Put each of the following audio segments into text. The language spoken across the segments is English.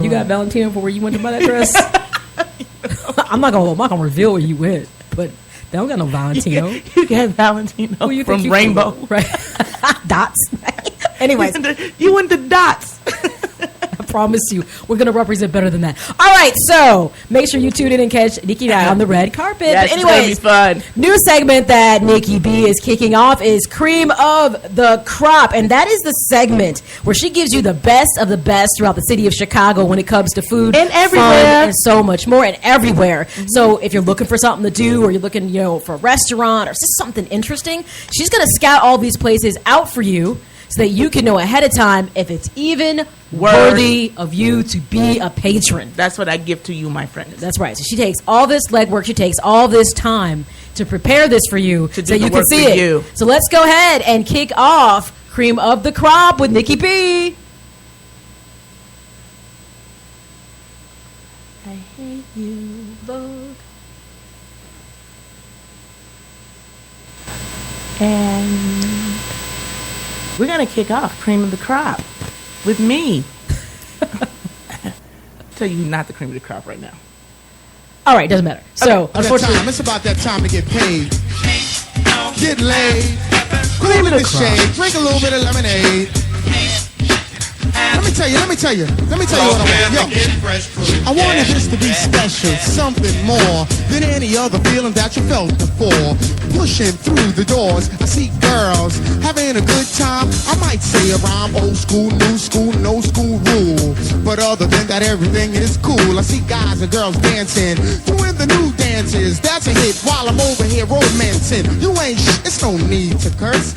You got Valentino for where you went to buy that dress? I'm not gonna reveal where you went, but they don't got no Valentino. You got Valentino from Rainbow. Right. Dots. Anyways. You went to Dots. I promise you, we're going to represent better than that. All right, so make sure you tune in and catch Nikki and I on the red carpet. Yes, but anyways, it's going to be fun. New segment that Nikki B is kicking off is Cream of the Crop. And that is the segment where she gives you the best of the best throughout the city of Chicago when it comes to food. And everywhere. Fun, and so much more, and everywhere. Mm-hmm. So if you're looking for something to do, or you're looking, for a restaurant or just something interesting, she's going to scout all these places out for you, so that you can know ahead of time if it's even worthy of you to be a patron. That's what I give to you, my friend. That's right. So she takes all this legwork. She takes all this time to prepare this for you so that you can see it. You. So let's go ahead and kick off Cream of the Crop with Nikki B. I hate you, Vogue. And we're going to kick off Cream of the Crop with me. Tell you not the cream of the crop right now. All right, doesn't matter. So, unfortunately, it's about that time to get paid. Get laid. Cool in the shade. Drink a little bit of lemonade. Let me tell you what I want. Yo, I wanted this to be special, something more than any other feeling that you felt before. Pushing through the doors, I see girls having a good time. I might say a rhyme, old school, new school, no school rule. But other than that, everything is cool. I see guys and girls dancing, doing the new dances. That's a hit while I'm over here romancing. You ain't it's no need to curse.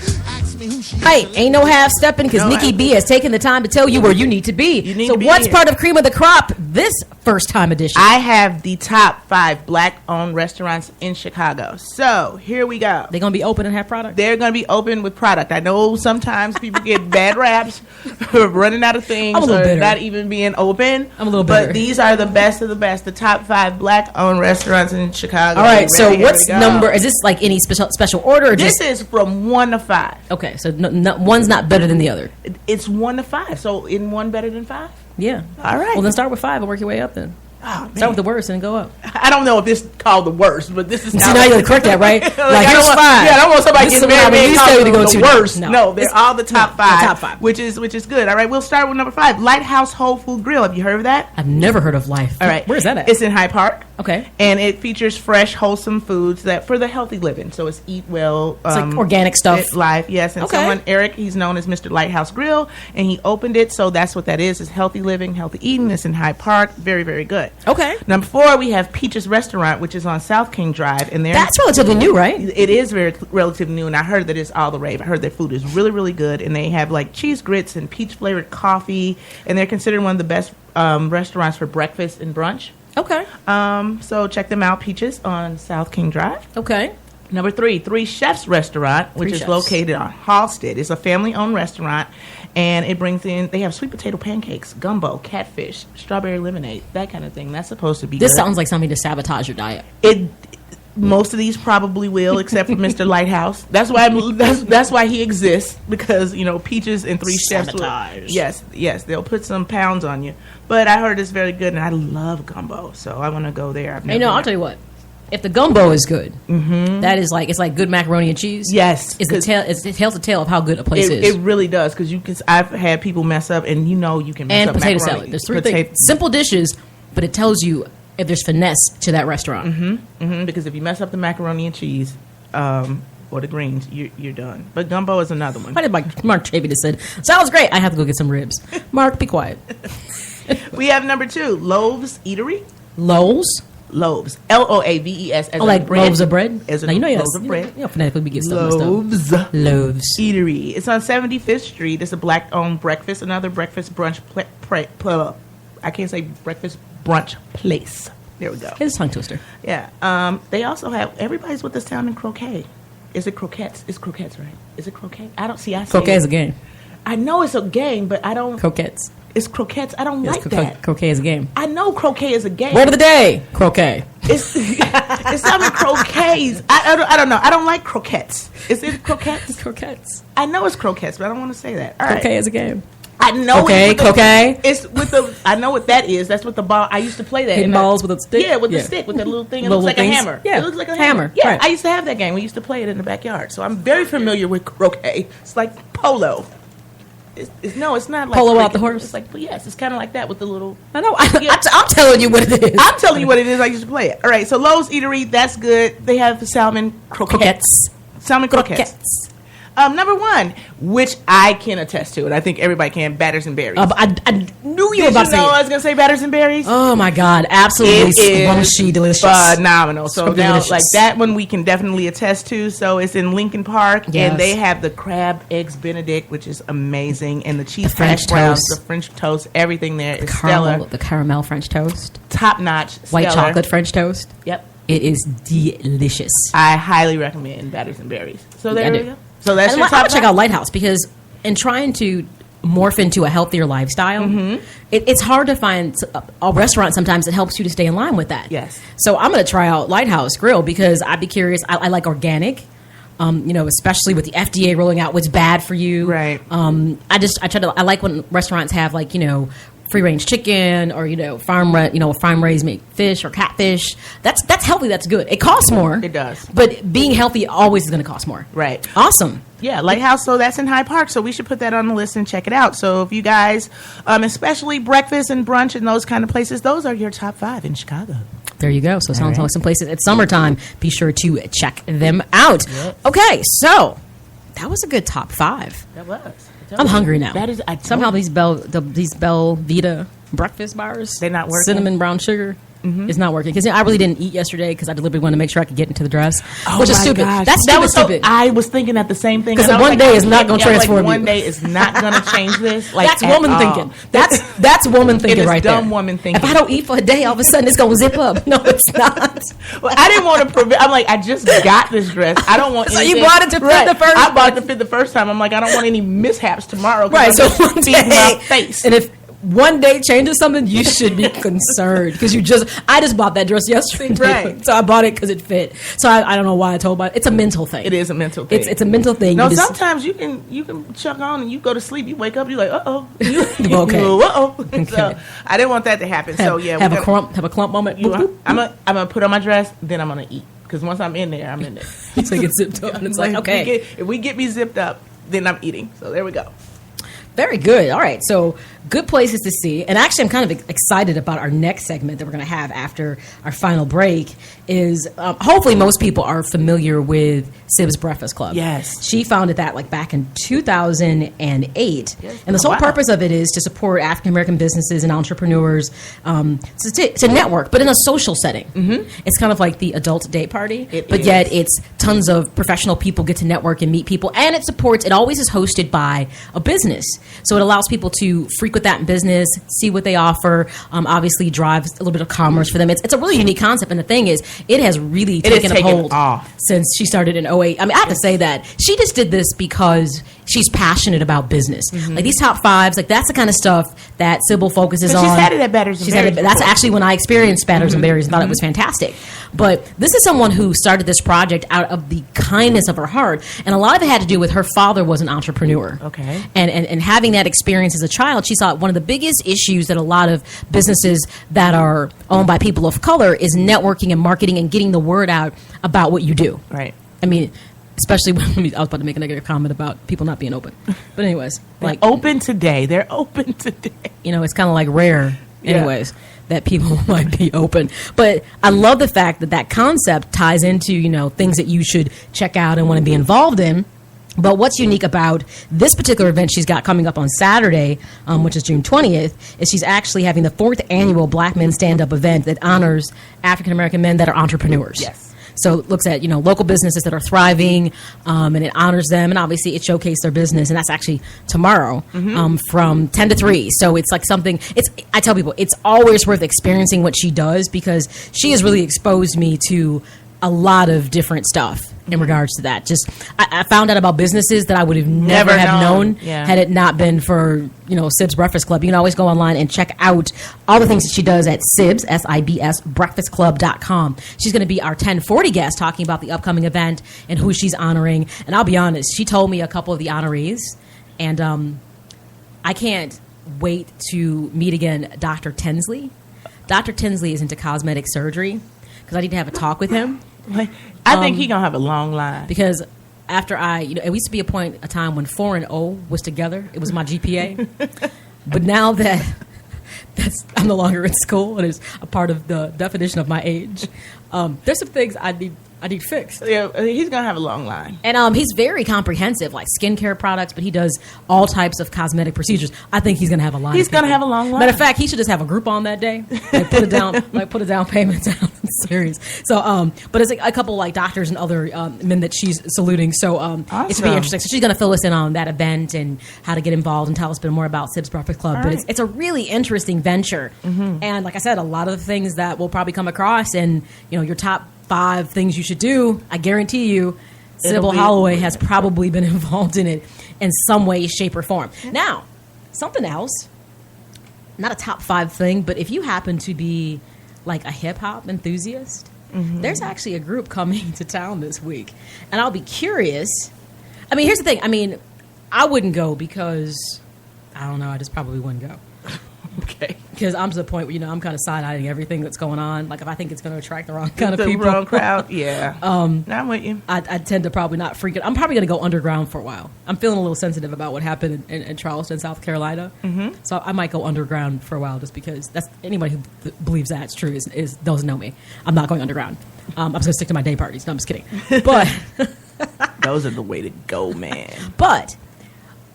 Hey, ain't no half stepping because Nikki B has taken the time to tell you where you need to be. So what's part of Cream of the Crop this first time edition? I have the top 5 black-owned restaurants in Chicago. So here we go. They're going to be open and have product? They're going to be open with product. I know sometimes people get bad raps for running out of things or not even being open. I'm a little bitter. But these are the best of the best. The top 5 black-owned restaurants in Chicago. All right, so what's number? Is this like any special order? Or this is from 1 to 5. Okay, so one's not better than the other. It's 1 to 5. So in 1 better than 5? Yeah. All right. Well, then start with 5 and work your way up then. Oh, start with the worst and then go up. I don't know if this is called the worst, but this is now you gotta correct that, right? Here's 5. Yeah, I don't want somebody getting mad at me called to go the worst. No, they're all the top 5. The top 5. Which is good. All right, we'll start with number 5. Lighthouse Whole Food Grill. Have you heard of that? I've never heard of Life. All right. Where's that at? It's in Hyde Park. Okay. And it features fresh, wholesome foods that for the healthy living. So it's eat well. It's like organic stuff. Life, yes. And someone, Eric, he's known as Mr. Lighthouse Grill, and he opened it. So that's what that is healthy living, healthy eating. It's in Hyde Park. Very, very good. Okay. Number 4, we have Peaches Restaurant, which is on South King Drive. And that's relatively new, right? It is relatively new, and I heard that it's all the rave. I heard their food is really, really good, and they have like cheese grits and peach-flavored coffee, and they're considered one of the best restaurants for breakfast and brunch. Okay. So check them out, Peaches, on South King Drive. Okay. Number 3, Three Chefs Restaurant, which is located on Halstead. It's a family-owned restaurant, and it brings in, they have sweet potato pancakes, gumbo, catfish, strawberry lemonade, that kind of thing. That's supposed to be This good. sounds like something to sabotage your diet. Most of these probably will, except for Mr. Lighthouse. That's why he exists, because Peaches and Three Chefs. Yes, they'll put some pounds on you. But I heard it's very good, and I love gumbo, so I want to go there. I'll tell you what. If the gumbo is good, that is like it's like good macaroni and cheese. Yes, it tells the tale of how good a place is. It really does, because I've had people mess up, and you can mess up potato macaroni. salad. There's 3 things, simple dishes, but it tells you if there's finesse to that restaurant. Because if you mess up the macaroni and cheese or the greens, you're done. But gumbo is another one. Why did Mark Chavy just said sounds great? I have to go get some ribs. Mark, be quiet. We have number 2, Loaves Eatery. Loaves. Loaves, Loaves, as like bread. Loaves of bread. As loaves of bread. Phonetically we get Loaves. Loaves Eatery. It's on 75th Street. It's a black-owned breakfast, another breakfast brunch. I can't say breakfast brunch place. There we go. It's a tongue twister. Yeah. They also have everybody's with us down in croquet. Is it croquettes? It's croquettes, right? Is it croquet? I don't see. I croquet is a game. I know it's a game, but I don't. Croquettes. It's croquettes. I don't like that. Croquet is a game. I know croquet is a game. Word of the day, croquet. It's something croquets. I don't know. I don't like croquettes. Is it croquettes? Croquettes. I know it's croquettes, but I don't want to say that. All croquet right. is a game. I know. Croquet. It's with the. I know what that is. That's what the ball. I used to play that. Hitting balls with a stick. Yeah, with the stick, with the little thing. It Little looks like things. a hammer. Yeah, it looks like a hammer. Yeah, right. I used to have that game. We used to play it in the backyard. So I'm very familiar with croquet. It's like polo. It's not like polo out the horse. It's like yes, it's kind of like that with the little. I know. I'm telling you what it is. I'm telling you what it is. I used to play it. All right. So Lowe's Eatery, that's good. They have the salmon croquettes. Salmon croquettes. Number 1, which I can attest to, and I think everybody can, batters and berries. I knew you were about to say it. I was going to say batters and berries? Oh, my God. Absolutely scrumptious, delicious. Phenomenal. So now, delicious. like that one we can definitely attest to. So it's in Lincoln Park, yes. and they have the crab eggs Benedict, which is amazing, and the cheese French hash browns, toast. the French toast, everything there is stellar. The caramel French toast. Top notch. White chocolate French toast. Yep. It is delicious. I highly recommend batters and berries. So there we go. So that's and your I'm top gonna check out Lighthouse because in trying to morph into a healthier lifestyle, it's hard to find a restaurant sometimes that helps you to stay in line with that. Yes. So I'm going to try out Lighthouse Grill because I'd be curious. I like organic. Especially with the FDA rolling out what's bad for you. Right. I like when restaurants have free range chicken or farm raised meat fish or catfish. That's healthy. That's good. It costs more. It does. But being healthy always is going to cost more. Right. Awesome. Yeah, Lighthouse. So that's in Hyde Park. So we should put that on the list and check it out. So if you guys, especially breakfast and brunch and those kind of places, those are your top 5 in Chicago. There you go. So sounds like some places. It's summertime. Be sure to check them out. Yep. Okay, so that was a good top 5. That was. I'm hungry now. That is somehow these Belvita breakfast bars. They're not working. Cinnamon brown sugar. It's not working because I really didn't eat yesterday because I deliberately wanted to make sure I could get into the dress, which is stupid. Gosh. That was stupid. I was thinking at the same thing because one day is not going to transform. One day is not going to change this. That's woman thinking. That's woman thinking right there. Dumb woman thinking. If I don't eat for a day, all of a sudden it's going to zip up. No, it's not. Well, I didn't want to prevent. I'm like, I just got this dress. I don't want. So you bought it to fit the first. I bought it to fit the first time. I'm like, I don't want any mishaps tomorrow. Right. So one day, my face. And if one day changes something, you should be concerned because I just bought that dress yesterday, right? So I bought it because it fit. So I don't know why I told about it. It's a mental thing. It is a mental thing. It's a mental thing. No, sometimes you can chuck on and you go to sleep. You wake up, you're like, okay, okay. So I didn't want that to happen. Have a clump moment. I'm gonna put on my dress, then I'm gonna eat because once I'm in there, I'm in there. So you get zipped up, and it's like okay. If we get me zipped up, then I'm eating. So there we go. Very good. All right. So good places to see. And actually, I'm kind of excited about our next segment that we're going to have after our final break is hopefully most people are familiar with Sib's Breakfast Club. Yes. She founded that back in 2008. Yes. And the sole purpose of it is to support African-American businesses and entrepreneurs to network, but in a social setting. Mm-hmm. It's kind of like the adult day party, yet it's tons of professional people get to network and meet people. And it always is hosted by a business. So it allows people to frequent that business, see what they offer, obviously drives a little bit of commerce for them. It's a really unique concept. And the thing is, it has really taken a hold since she started in 2008. I mean, I have to say that. She just did this because she's passionate about business. Mm-hmm. Like these top 5s, that's the kind of stuff that Sybil focuses on. She's had it at Batters and Berries. That's actually when I experienced Batters and Berries and thought it was fantastic. But this is someone who started this project out of the kindness of her heart. And a lot of it had to do with her father was an entrepreneur. Okay. And having that experience as a child, she saw one of the biggest issues that a lot of businesses that are owned by people of color is networking and marketing and getting the word out about what you do. Right. I mean, especially when I was about to make a negative comment about people not being open. But anyways. They're open today. It's kind of like rare, anyways, that people might be open. But I love the fact that concept ties into, things that you should check out and want to be involved in. But what's unique about this particular event she's got coming up on Saturday, which is June 20th, is she's actually having the 4th annual Black Men Stand-Up event that honors African-American men that are entrepreneurs. Yes. So it looks at, local businesses that are thriving, and it honors them. And obviously it showcases their business. And that's actually tomorrow from 10 to 3. So it's like something, I tell people, it's always worth experiencing what she does because she has really exposed me to a lot of different stuff in regards to that. Just I found out about businesses that I would have never have known had it not been for Sib's Breakfast Club. You can always go online and check out all the things that she does at Sibs breakfastclub.com. She's going to be our 1040 guest talking about the upcoming event and who she's honoring. And I'll be honest, she told me a couple of the honorees, and I can't wait to meet again Dr. Tinsley. Dr. Tinsley is into cosmetic surgery because I need to have a talk with him. I think he's going to have a long line. Because after it used to be a time when 4 and O was together. It was my GPA. But now that I'm no longer in school and it's a part of the definition of my age, there's some things I need fixed. Yeah, he's going to have a long line. And he's very comprehensive, like skincare products, but he does all types of cosmetic procedures. I think he's going to have a line. He's going to have a long line. Matter of fact, he should just have a group on that day. Like put a down payment down. Serious. So, but it's like a couple like doctors and other men that she's saluting. So awesome. It's really interesting. So she's going to fill us in on that event and how to get involved and tell us a bit more about Sib's Breakfast Club. But it's a really interesting venture. Mm-hmm. And like I said, a lot of the things that we'll probably come across and, your top 5 things you should do, I guarantee you, Sybil Holloway has probably been involved in it in some way, shape, or form. Now, something else, not a top 5 thing, but if you happen to be like a hip-hop enthusiast, there's actually a group coming to town this week. And I'll be curious. I mean, here's the thing. I mean, I wouldn't go because, I don't know, I just probably wouldn't go. Okay. Because I'm to the point where, I'm kind of side-eyeing everything that's going on. Like, if I think it's going to attract the wrong kind of people. The wrong crowd, yeah. I'm with you. I tend to probably not freak it. I'm probably going to go underground for a while. I'm feeling a little sensitive about what happened in Charleston, South Carolina. Mm-hmm. So I might go underground for a while just because that's anybody who believes that's true doesn't know me. I'm not going underground. I'm just going to stick to my day parties. No, I'm just kidding. But those are the way to go, man. But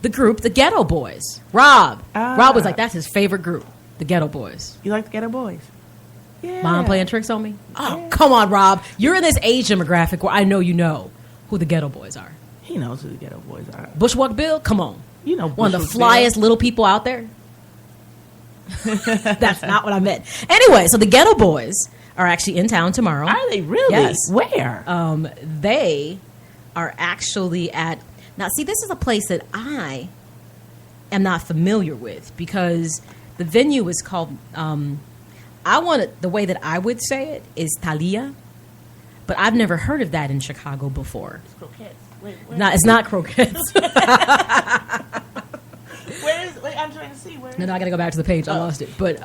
the group, the Ghetto Boys. Rob was like, that's his favorite group, the Ghetto Boys. You like the Ghetto Boys? Yeah. Mom playing tricks on me? Oh, come on, Rob. You're in this age demographic where I know you know who the Ghetto Boys are. He knows who the Ghetto Boys are. Bushwalk Bill? Come on. You know one of the flyest little people out there. That's not what I meant. Anyway, so the Ghetto Boys are actually in town tomorrow. Are they really? Yes. Where? They are actually at... Now, see, this is a place that I am not familiar with because the venue is called... the way that I would say it is Thalia, but I've never heard of that in Chicago before. It's croquettes. It's not croquettes. Wait, I'm trying to see where. No, I got to go back to the page. I lost it. But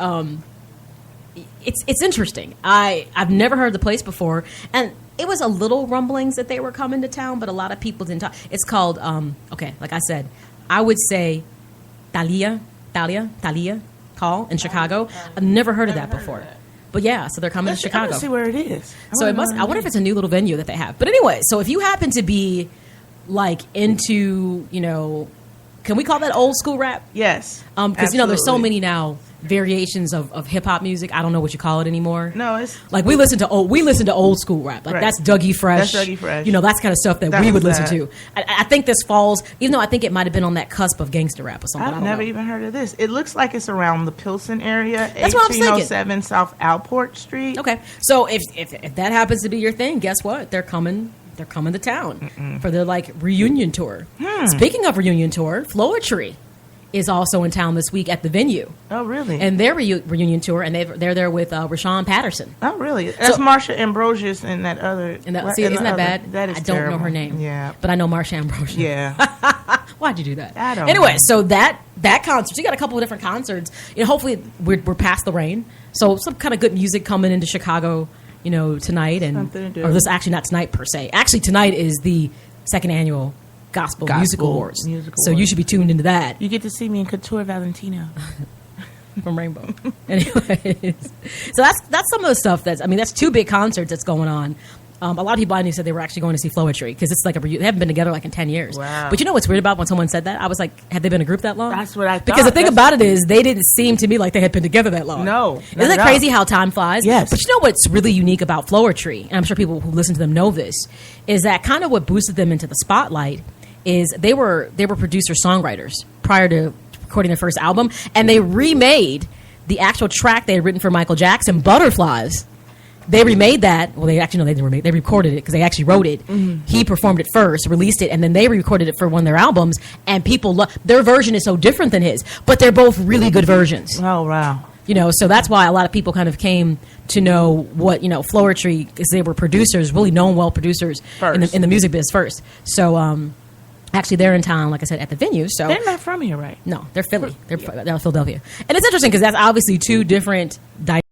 it's interesting. I've never heard of the place before, and it was a little rumblings that they were coming to town, but a lot of people didn't talk. It's called like I said, I would say Thalia Call in Chicago. I've never heard of that before. But yeah, so they're coming to Chicago. Let's see where it is. I wonder if it's a new little venue that they have. But anyway, so if you happen to be like into, can we call that old school rap? Yes. Because there's so many now variations of hip hop music. I don't know what you call it anymore. No, it's like we listen to old school rap. Like that's Dougie Fresh. That's Dougie Fresh. That's kind of stuff that we would listen to. I think this falls, even though I think it might have been on that cusp of gangster rap or something. I've never even heard of this. It looks like it's around the Pilsen area. That's what I'm thinking. 1807 South Alport Street. Okay, so if that happens to be your thing, guess what? They're coming to town for their reunion tour. Speaking of reunion tour, Floetry is also in town this week at the venue. Oh, really? And their reunion tour, and they're there with Rashawn Patterson. Oh, really? That's Marsha Ambrosius and that other. Isn't that bad? That is I don't terrible. know her name. Yeah, but I know Marsha Ambrosius. Yeah. Why'd you do that? I don't. Anyway, know. so that concert, you got a couple of different concerts. Hopefully we're past the rain, so some kind of good music coming into Chicago. Tonight or this actually not tonight per se. Actually, tonight is the second annual Gospel Music Awards. So you should be tuned into that. You get to see me in Couture Valentino from Rainbow. Anyways, so that's some of the stuff that's 2 big concerts that's going on. A lot of people I knew said they were actually going to see Floetry because it's they haven't been together in 10 years. Wow. But you know what's weird about when someone said that? I was like, had they been a group that long? That's what I thought. Because the thing about it is they didn't seem to me like they had been together that long. No. Isn't it crazy how time flies? Yes. But you know what's really unique about Floetry, and I'm sure people who listen to them know this, is that kind of what boosted them into the spotlight is they were producer-songwriters prior to recording their first album, and they remade the actual track they had written for Michael Jackson, Butterflies. They remade that. Well, they actually, no, they didn't remake. They recorded it because they actually wrote it. Mm-hmm. He performed it first, released it, and then they recorded it for one of their albums. And people their version is so different than his, but they're both really good versions. Oh, wow. So that's why a lot of people kind of came to know what, Floetry, because they were producers, really known well producers in the music biz first. So, Actually, they're in town, like I said, at the venue. So They're not from here, right? no, they're Philly. They're Philadelphia, and it's interesting because that's obviously two different dynamics.